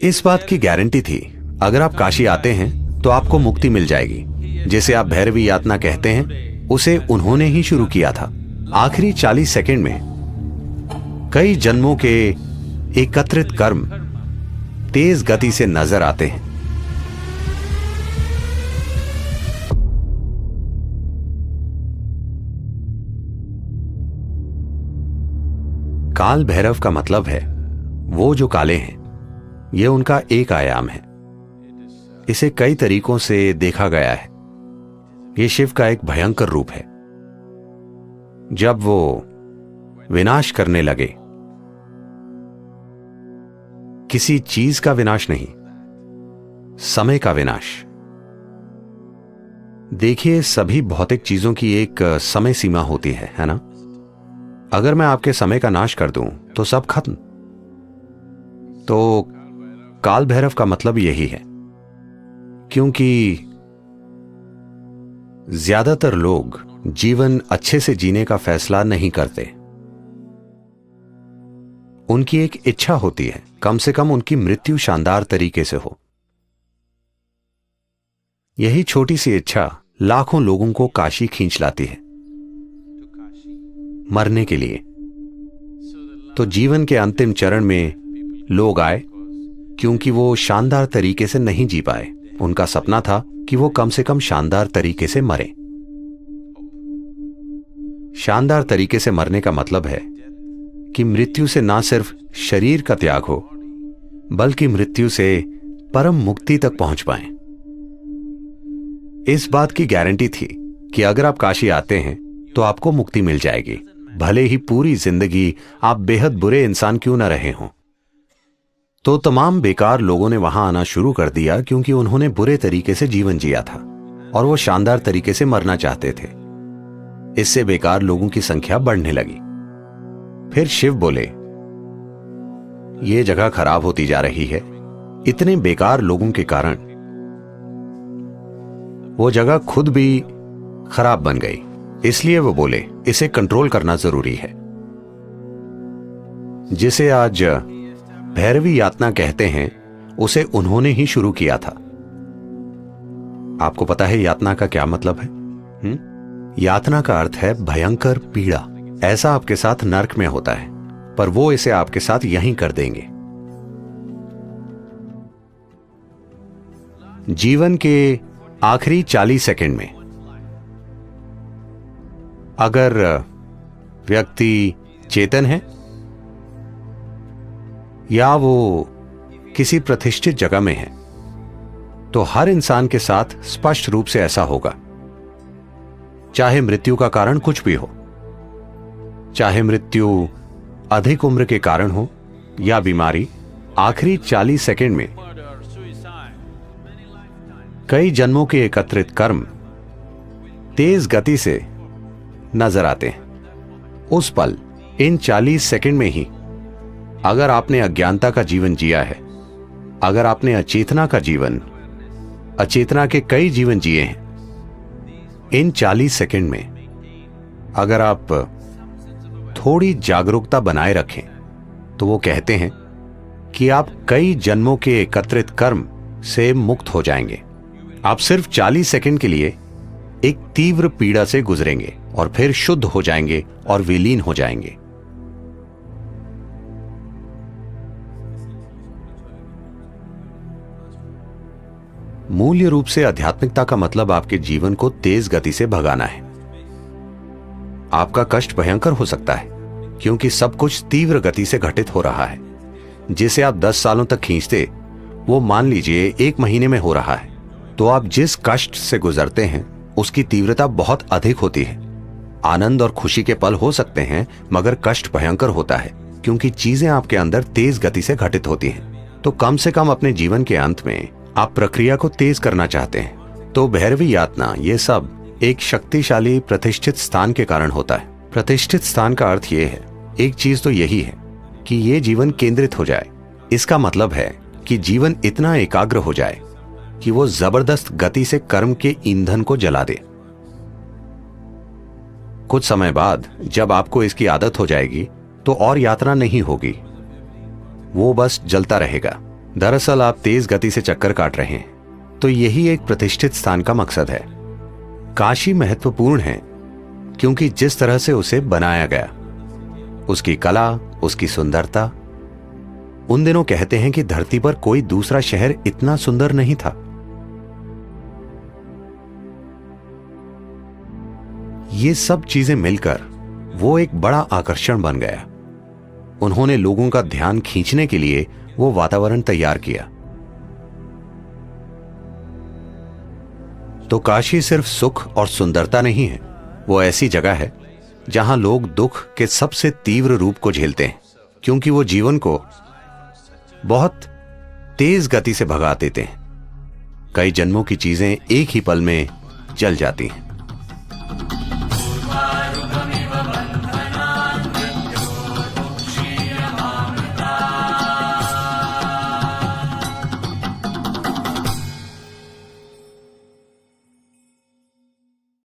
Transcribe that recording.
इस बात की गारंटी थी, अगर आप काशी आते हैं तो आपको मुक्ति मिल जाएगी। जिसे आप भैरवी यातना कहते हैं, उसे उन्होंने ही शुरू किया था। आखिरी 40 सेकंड में कई जन्मों के एकत्रित कर्म तेज गति से नजर आते हैं। काल भैरव का मतलब है वो जो काले हैं। यह उनका एक आयाम है। इसे कई तरीकों से देखा गया है। यह शिव का एक भयंकर रूप है। जब वो विनाश करने लगे, किसी चीज का विनाश नहीं, समय का विनाश। देखिए, सभी भौतिक चीजों की एक समय सीमा होती है ना? अगर मैं आपके समय का नाश कर दूं तो सब खत्म। तो काल भैरव का मतलब यही है, क्योंकि ज्यादातर लोग जीवन अच्छे से जीने का फैसला नहीं करते। उनकी एक इच्छा होती है, कम से कम उनकी मृत्यु शानदार तरीके से हो। यही छोटी सी इच्छा लाखों लोगों को काशी खींच लाती है, मरने के लिए। तो जीवन के अंतिम चरण में लोग आए क्योंकि वो शानदार तरीके से नहीं जी पाए। उनका सपना था कि वो कम से कम शानदार तरीके से मरे। शानदार तरीके से मरने का मतलब है कि मृत्यु से ना सिर्फ शरीर का त्याग हो, बल्कि मृत्यु से परम मुक्ति तक पहुंच पाएं। इस बात की गारंटी थी कि अगर आप काशी आते हैं तो आपको मुक्ति मिल जाएगी, भले ही पूरी जिंदगी आप बेहद बुरे इंसान क्यों न रहे हों। तो तमाम बेकार लोगों ने वहां आना शुरू कर दिया क्योंकि उन्होंने बुरे तरीके से जीवन जिया था और वो शानदार तरीके से मरना चाहते थे। इससे बेकार लोगों की संख्या बढ़ने लगी। फिर शिव बोले, ये जगह खराब होती जा रही है। इतने बेकार लोगों के कारण वो जगह खुद भी खराब बन गई। इसलिए वो बोले, इसे कंट्रोल करना जरूरी है। जिसे आज भैरवी यातना कहते हैं, उसे उन्होंने ही शुरू किया था। आपको पता है यातना का क्या मतलब है? यातना का अर्थ है भयंकर पीड़ा। ऐसा आपके साथ नर्क में होता है, पर वो इसे आपके साथ यहीं कर देंगे। जीवन के आखिरी 40 सेकंड में अगर व्यक्ति चेतन है या वो किसी प्रतिष्ठित जगह में है, तो हर इंसान के साथ स्पष्ट रूप से ऐसा होगा। चाहे मृत्यु का कारण कुछ भी हो, चाहे मृत्यु अधिक उम्र के कारण हो या बीमारी, आखिरी 40 सेकंड में कई जन्मों के एकत्रित कर्म तेज गति से नजर आते हैं। उस पल, इन 40 सेकंड में ही, अगर आपने अज्ञानता का जीवन जिया है, अगर आपने अचेतना का जीवन, अचेतना के कई जीवन जिए हैं, इन 40 सेकंड में अगर आप थोड़ी जागरूकता बनाए रखें, तो वो कहते हैं कि आप कई जन्मों के एकत्रित कर्म से मुक्त हो जाएंगे। आप सिर्फ 40 सेकंड के लिए एक तीव्र पीड़ा से गुजरेंगे और फिर शुद्ध हो जाएंगे और विलीन हो जाएंगे। मूल्य रूप से आध्यात्मिकता का मतलब आपके जीवन को तेज गति से भगाना है। आपका कष्ट भयंकर हो सकता है क्योंकि सब कुछ तीव्र गति से घटित हो रहा है। जिसे आप 10 सालों तक खींचते, वो मान लीजिए 1 महीने में हो रहा है। तो आप जिस कष्ट से गुजरते हैं उसकी तीव्रता बहुत अधिक होती है। आनंद और खुशी के पल हो सकते हैं, मगर कष्ट भयंकर होता है क्योंकि चीजें आपके अंदर तेज गति से घटित होती हैं। तो कम से कम अपने जीवन के अंत में आप प्रक्रिया को तेज करना चाहते हैं। तो भैरवी यातना, ये सब एक शक्तिशाली प्रतिष्ठित स्थान के कारण होता है। प्रतिष्ठित स्थान का अर्थ ये है, एक चीज तो यही है कि ये जीवन केंद्रित हो जाए। इसका मतलब है कि जीवन इतना एकाग्र हो जाए कि वो जबरदस्त गति से कर्म के ईंधन को जला दे। कुछ समय बाद जब आपको इसकी आदत हो जाएगी, तो और यात्रा नहीं होगी, वो बस जलता रहेगा। दरअसल आप तेज गति से चक्कर काट रहे हैं, तो यही एक प्रतिष्ठित स्थान का मकसद है। काशी महत्वपूर्ण है क्योंकि जिस तरह से उसे बनाया गया, उसकी कला, उसकी सुंदरता। उन दिनों कहते हैं कि धरती पर कोई दूसरा शहर इतना सुंदर नहीं था। ये सब चीजें मिलकर वो एक बड़ा आकर्षण बन गया। उन्होंने लोगों का ध्यान खींचने के लिए वो वातावरण तैयार किया। तो काशी सिर्फ सुख और सुंदरता नहीं है, वो ऐसी जगह है जहां लोग दुख के सबसे तीव्र रूप को झेलते हैं, क्योंकि वो जीवन को बहुत तेज गति से भगा देते हैं। कई जन्मों की चीजें एक ही पल में जल जाती हैं।